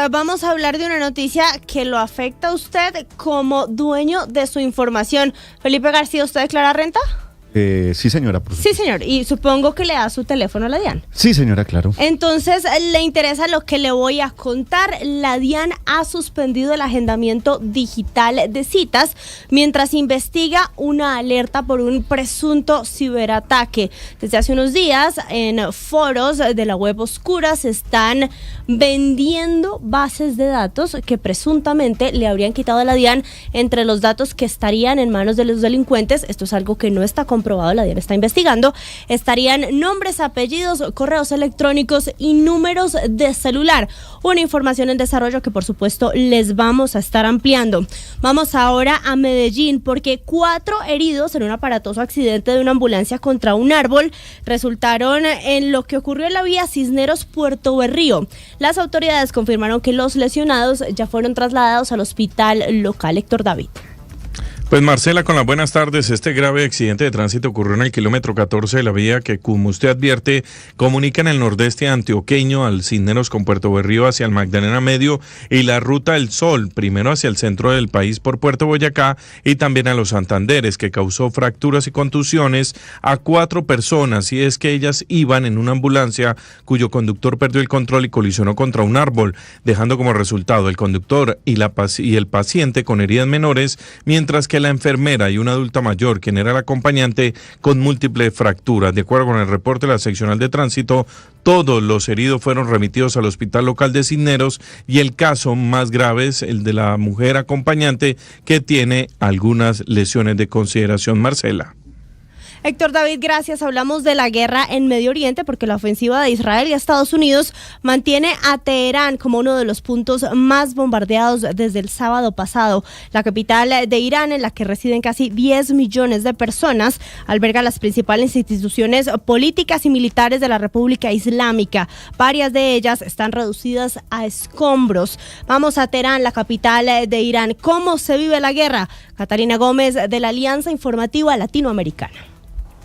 vamos a hablar de una noticia que lo afecta a usted como dueño de su información. Felipe García, ¿usted declara renta? Sí, señora. Sí, señor. Y supongo que le da su teléfono a la DIAN. Sí, señora, claro. Entonces, ¿le interesa lo que le voy a contar? La DIAN ha suspendido el agendamiento digital de citas mientras investiga una alerta por un presunto ciberataque. Desde hace unos días, en foros de la web oscura se están vendiendo bases de datos que presuntamente le habrían quitado a la DIAN. Entre los datos que estarían en manos de los delincuentes, esto es algo que no está comprobado, la DIAN está investigando, estarían nombres, apellidos, correos electrónicos y números de celular. Una información en desarrollo que por supuesto les vamos a estar ampliando. Vamos ahora a Medellín porque 4 heridos en un aparatoso accidente de una ambulancia contra un árbol resultaron en lo que ocurrió en la vía Cisneros-Puerto Berrío. Las autoridades confirmaron que los lesionados ya fueron trasladados al hospital local. Héctor David. Pues Marcela, con las buenas tardes. Este grave accidente de tránsito ocurrió en el kilómetro 14 de la vía que, como usted advierte, comunica en el nordeste antioqueño al Cisneros con Puerto Berrío hacia el Magdalena Medio y la Ruta del Sol, primero hacia el centro del país por Puerto Boyacá y también a los Santanderes, que causó fracturas y contusiones a 4 personas, y es que ellas iban en una ambulancia cuyo conductor perdió el control y colisionó contra un árbol, dejando como resultado el conductor y el paciente con heridas menores, mientras que la enfermera y una adulta mayor, quien era la acompañante, con múltiples fracturas. De acuerdo con el reporte de la seccional de tránsito, todos los heridos fueron remitidos al hospital local de Cisneros y el caso más grave es el de la mujer acompañante, que tiene algunas lesiones de consideración. Marcela. Héctor David, gracias. Hablamos de la guerra en Medio Oriente porque la ofensiva de Israel y Estados Unidos mantiene a Teherán como uno de los puntos más bombardeados desde el sábado pasado. La capital de Irán, en la que residen casi 10 millones de personas, alberga las principales instituciones políticas y militares de la República Islámica. Varias de ellas están reducidas a escombros. Vamos a Teherán, la capital de Irán. ¿Cómo se vive la guerra? Catalina Gómez, de la Alianza Informativa Latinoamericana.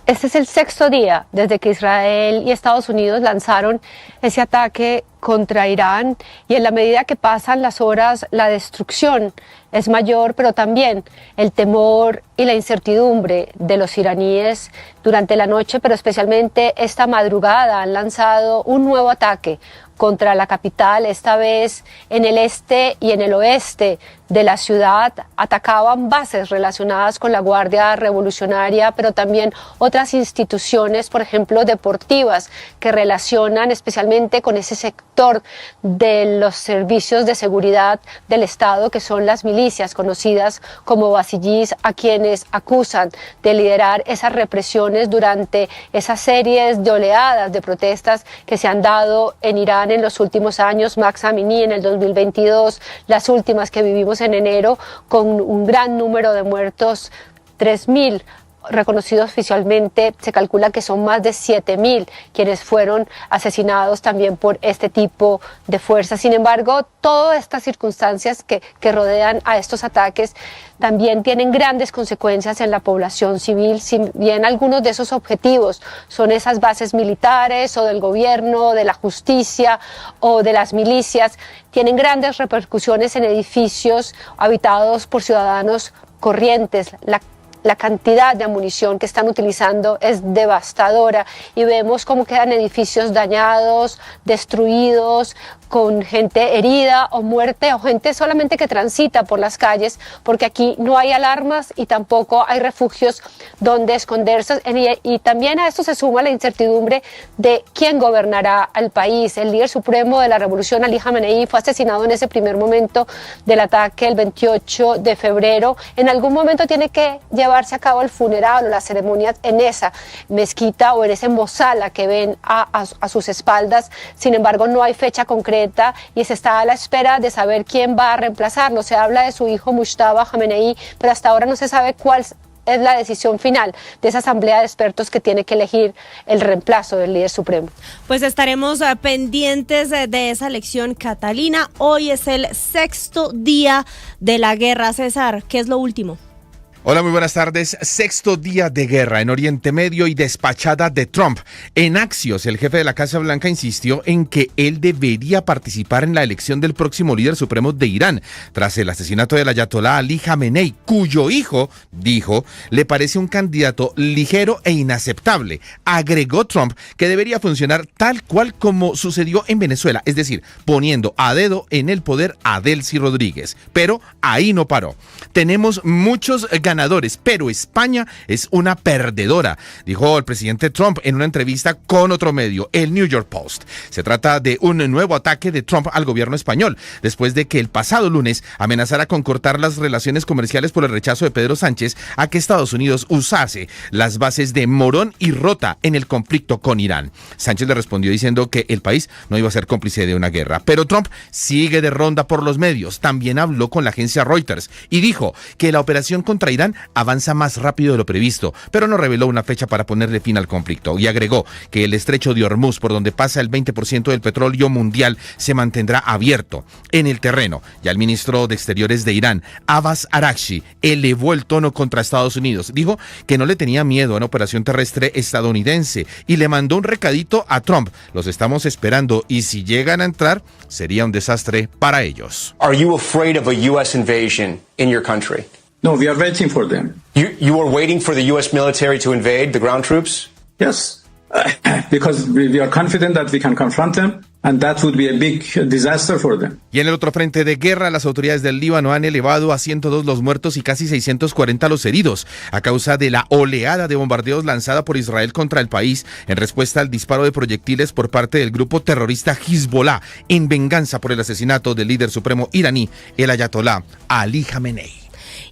Este es el 6º día desde que Israel y Estados Unidos lanzaron ese ataque contra Irán, y en la medida que pasan las horas la destrucción es mayor, pero también el temor y la incertidumbre de los iraníes durante la noche, pero especialmente esta madrugada han lanzado un nuevo ataque contra la capital, esta vez en el este y en el oeste de la ciudad. Atacaban bases relacionadas con la Guardia Revolucionaria, pero también otras instituciones, por ejemplo, deportivas, que relacionan especialmente con ese sector de los servicios de seguridad del Estado, que son las milicias conocidas como basillís, a quienes acusan de liderar esas represiones durante esas series de oleadas de protestas que se han dado en Irán en los últimos años. Mahsa Amini en el 2022, las últimas que vivimos en enero, con un gran número de muertos, 3.000 reconocidos oficialmente. Se calcula que son más de 7.000 quienes fueron asesinados también por este tipo de fuerzas. Sin embargo, todas estas circunstancias que rodean a estos ataques también tienen grandes consecuencias en la población civil. Si bien algunos de esos objetivos son esas bases militares o del gobierno, de la justicia o de las milicias, tienen grandes repercusiones en edificios habitados por ciudadanos corrientes. La cantidad de munición que están utilizando es devastadora y vemos cómo quedan edificios dañados, destruidos, con gente herida o muerte, o gente solamente que transita por las calles, porque aquí no hay alarmas y tampoco hay refugios donde esconderse. Y también a esto se suma la incertidumbre de quién gobernará al país. El líder supremo de la revolución, Ali Khamenei, fue asesinado en ese primer momento del ataque el 28 de febrero. En algún momento tiene que llevarse a cabo el funeral o las ceremonias en esa mezquita o en ese mosala que ven a sus espaldas. Sin embargo, no hay fecha concreta y se está a la espera de saber quién va a reemplazarlo. Se habla de su hijo Mujtaba Khamenei, pero hasta ahora no se sabe cuál es la decisión final de esa asamblea de expertos que tiene que elegir el reemplazo del líder supremo. Pues estaremos pendientes de esa elección, Catalina. Hoy es el 6º día de la guerra. César, ¿qué es lo último? Hola, muy buenas tardes. Sexto día de guerra en Oriente Medio y despachada de Trump. En Axios, el jefe de la Casa Blanca insistió en que él debería participar en la elección del próximo líder supremo de Irán, tras el asesinato del ayatolá Ali Khamenei, cuyo hijo, dijo, le parece un candidato ligero e inaceptable. Agregó Trump que debería funcionar tal cual como sucedió en Venezuela, es decir, poniendo a dedo en el poder a Delcy Rodríguez. Pero ahí no paró. Tenemos muchos ganadores, pero España es una perdedora, dijo el presidente Trump en una entrevista con otro medio, el New York Post. Se trata de un nuevo ataque de Trump al gobierno español, después de que el pasado lunes amenazara con cortar las relaciones comerciales por el rechazo de Pedro Sánchez a que Estados Unidos usase las bases de Morón y Rota en el conflicto con Irán. Sánchez le respondió diciendo que el país no iba a ser cómplice de una guerra, pero Trump sigue de ronda por los medios. También habló con la agencia Reuters y dijo que la operación contra Irán avanza más rápido de lo previsto, pero no reveló una fecha para ponerle fin al conflicto, y agregó que el estrecho de Hormuz, por donde pasa el 20% del petróleo mundial, se mantendrá abierto. En el terreno, ya el ministro de Exteriores de Irán, Abbas Araghchi, elevó el tono contra Estados Unidos. Dijo que no le tenía miedo a una operación terrestre estadounidense y le mandó un recadito a Trump: los estamos esperando y si llegan a entrar, sería un desastre para ellos. Are you afraid of a U.S. invasion in your country? No, we are waiting for them. You are waiting for the U.S. military to invade, the ground troops? Yes, because we are confident that we can confront them, and that would be a big disaster for them. Y en el otro frente de guerra, las autoridades del Líbano han elevado a 102 los muertos y casi 640 los heridos, a causa de la oleada de bombardeos lanzada por Israel contra el país en respuesta al disparo de proyectiles por parte del grupo terrorista Hezbollah, en venganza por el asesinato del líder supremo iraní, el ayatolá Ali Khamenei.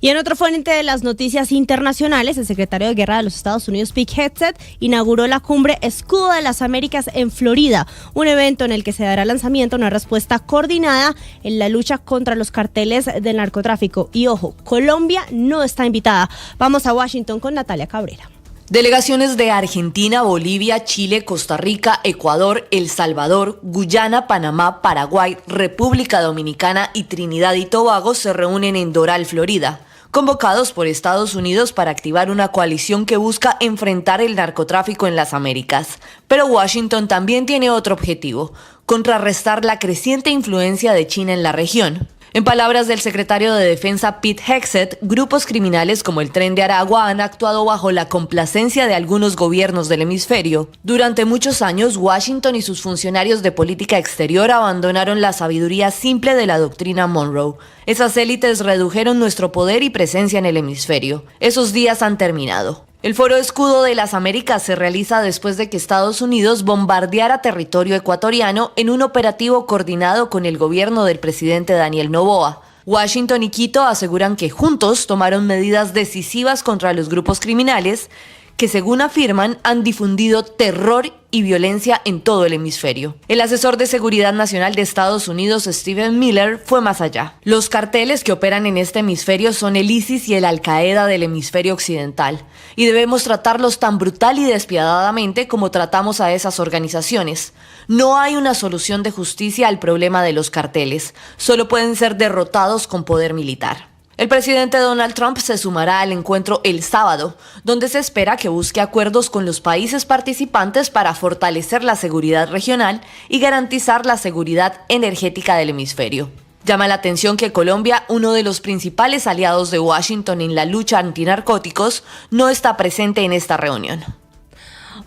Y en otro frente de las noticias internacionales, el secretario de Guerra de los Estados Unidos, Pete Hegseth, inauguró la cumbre Escudo de las Américas en Florida, un evento en el que se dará lanzamiento a una respuesta coordinada en la lucha contra los carteles del narcotráfico. Y ojo, Colombia no está invitada. Vamos a Washington con Natalia Cabrera. Delegaciones de Argentina, Bolivia, Chile, Costa Rica, Ecuador, El Salvador, Guyana, Panamá, Paraguay, República Dominicana y Trinidad y Tobago se reúnen en Doral, Florida, convocados por Estados Unidos para activar una coalición que busca enfrentar el narcotráfico en las Américas. Pero Washington también tiene otro objetivo: contrarrestar la creciente influencia de China en la región. En palabras del secretario de Defensa Pete Hegseth, grupos criminales como el Tren de Aragua han actuado bajo la complacencia de algunos gobiernos del hemisferio. Durante muchos años, Washington y sus funcionarios de política exterior abandonaron la sabiduría simple de la doctrina Monroe. Esas élites redujeron nuestro poder y presencia en el hemisferio. Esos días han terminado. El Foro Escudo de las Américas se realiza después de que Estados Unidos bombardeara territorio ecuatoriano en un operativo coordinado con el gobierno del presidente Daniel Noboa. Washington y Quito aseguran que juntos tomaron medidas decisivas contra los grupos criminales que, según afirman, han difundido terror y violencia en todo el hemisferio. El asesor de Seguridad Nacional de Estados Unidos, Stephen Miller, fue más allá. Los carteles que operan en este hemisferio son el ISIS y el Al-Qaeda del hemisferio occidental, y debemos tratarlos tan brutal y despiadadamente como tratamos a esas organizaciones. No hay una solución de justicia al problema de los carteles, solo pueden ser derrotados con poder militar. El presidente Donald Trump se sumará al encuentro el sábado, donde se espera que busque acuerdos con los países participantes para fortalecer la seguridad regional y garantizar la seguridad energética del hemisferio. Llama la atención que Colombia, uno de los principales aliados de Washington en la lucha antinarcóticos, no está presente en esta reunión.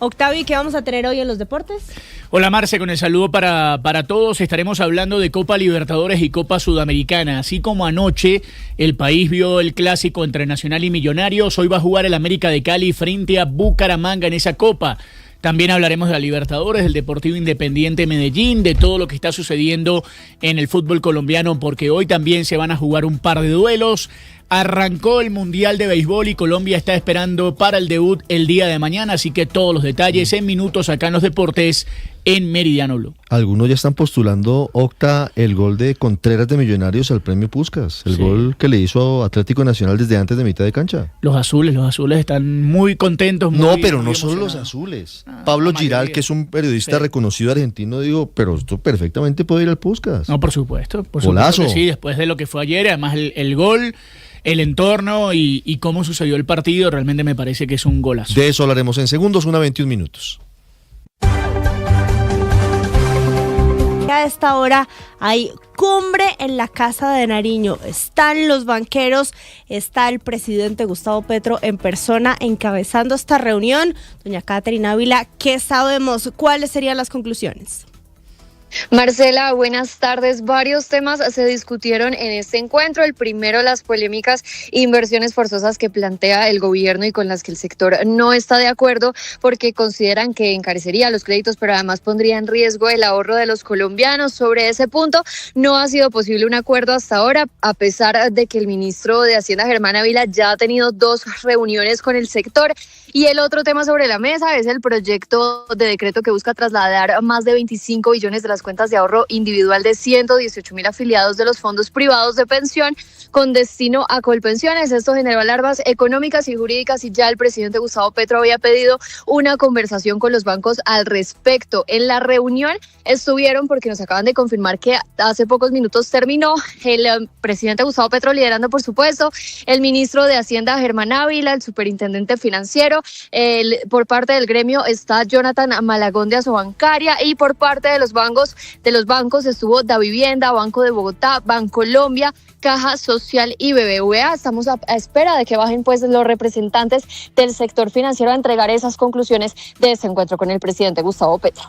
Octavio, ¿y qué vamos a tener hoy en los deportes? Hola Marce, con el saludo para todos. Estaremos hablando de Copa Libertadores y Copa Sudamericana. Así como anoche el país vio el clásico entre Nacional y Millonarios, hoy va a jugar el América de Cali frente a Bucaramanga en esa Copa. También hablaremos de la Libertadores, del Deportivo Independiente Medellín, de todo lo que está sucediendo en el fútbol colombiano, porque hoy también se van a jugar un par de duelos. Arrancó el Mundial de Béisbol y Colombia está esperando para el debut el día de mañana, así que todos los detalles en minutos acá en los deportes en Meridiano Blue. Algunos ya están postulando, Octa, el gol de Contreras de Millonarios al premio Puskás, el gol que le hizo Atlético Nacional desde antes de mitad de cancha. Los azules están muy contentos. No, pero no solo los azules. Pablo Giral, que es un periodista reconocido argentino, digo, pero esto perfectamente puede ir al Puskás. No, por supuesto. Golazo. Sí, después de lo que fue ayer, además el gol. el entorno y cómo sucedió el partido, realmente me parece que es un golazo. De eso hablaremos en segundos, 1:21. A esta hora hay cumbre en la Casa de Nariño. Están los banqueros, está el presidente Gustavo Petro en persona encabezando esta reunión. Doña Catherine Ávila, ¿qué sabemos? ¿Cuáles serían las conclusiones? Marcela, buenas tardes. Varios temas se discutieron en este encuentro. El primero, las polémicas inversiones forzosas que plantea el gobierno y con las que el sector no está de acuerdo porque consideran que encarecería los créditos, pero además pondría en riesgo el ahorro de los colombianos. Sobre ese punto no ha sido posible un acuerdo hasta ahora, a pesar de que el ministro de Hacienda, Germán Ávila, ya ha tenido 2 reuniones con el sector. Y el otro tema sobre la mesa es el proyecto de decreto que busca trasladar más de 25 billones de las cuentas de ahorro individual de 118.000 afiliados de los fondos privados de pensión con destino a Colpensiones. Esto generó alarmas económicas y jurídicas y ya el presidente Gustavo Petro había pedido una conversación con los bancos al respecto. En la reunión estuvieron, porque nos acaban de confirmar que hace pocos minutos terminó, el presidente Gustavo Petro liderando, por supuesto, el ministro de Hacienda, Germán Ávila, el superintendente financiero, por parte del gremio está Jonathan Malagón de Asobancaria y por parte de los bancos estuvo Davivienda, Banco de Bogotá, Bancolombia, Caja Social y BBVA. Estamos a espera de que bajen pues los representantes del sector financiero a entregar esas conclusiones de este encuentro con el presidente Gustavo Petro.